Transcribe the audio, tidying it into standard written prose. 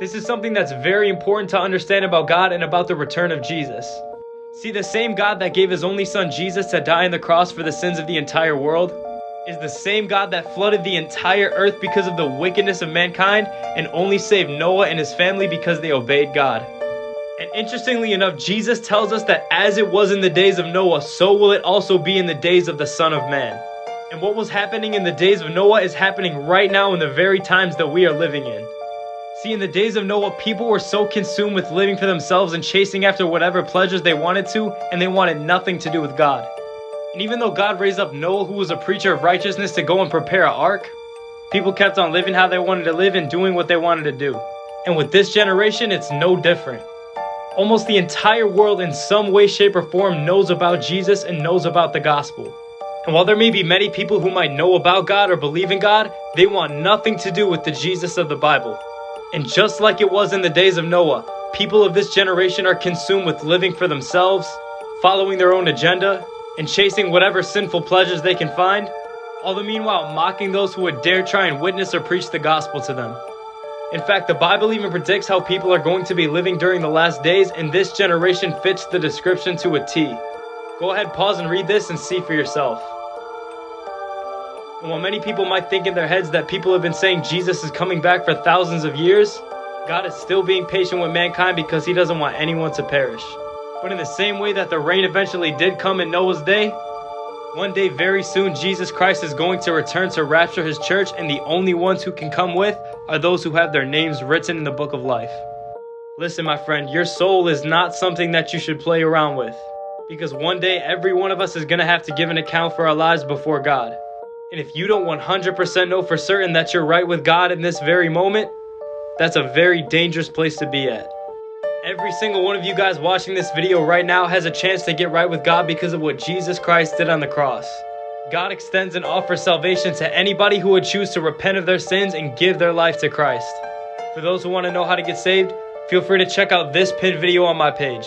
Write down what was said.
This is something that's very important to understand about God and about the return of Jesus. See, the same God that gave his only son Jesus to die on the cross for the sins of the entire world is the same God that flooded the entire earth because of the wickedness of mankind and only saved Noah and his family because they obeyed God. And interestingly enough, Jesus tells us that as it was in the days of Noah, so will it also be in the days of the Son of Man. And what was happening in the days of Noah is happening right now in the very times that we are living in. See, in the days of Noah, people were so consumed with living for themselves and chasing after whatever pleasures they wanted to, and they wanted nothing to do with God. And even though God raised up Noah, who was a preacher of righteousness, to go and prepare an ark, people kept on living how they wanted to live and doing what they wanted to do. And with this generation, it's no different. Almost the entire world in some way, shape, or form knows about Jesus and knows about the gospel. And while there may be many people who might know about God or believe in God, they want nothing to do with the Jesus of the Bible. And just like it was in the days of Noah, people of this generation are consumed with living for themselves, following their own agenda, and chasing whatever sinful pleasures they can find, all the meanwhile mocking those who would dare try and witness or preach the gospel to them. In fact, the Bible even predicts how people are going to be living during the last days, and this generation fits the description to a T. Go ahead, pause and read this and see for yourself. And while many people might think in their heads that people have been saying Jesus is coming back for thousands of years, God is still being patient with mankind because he doesn't want anyone to perish. But in the same way that the rain eventually did come in Noah's day, one day very soon Jesus Christ is going to return to rapture his church, and the only ones who can come with are those who have their names written in the book of life. Listen, my friend, your soul is not something that you should play around with, because one day every one of us is going to have to give an account for our lives before God. And if you don't 100% know for certain that you're right with God in this very moment, that's a very dangerous place to be at. Every single one of you guys watching this video right now has a chance to get right with God because of what Jesus Christ did on the cross. God extends and offers salvation to anybody who would choose to repent of their sins and give their life to Christ. For those who want to know how to get saved, feel free to check out this pinned video on my page.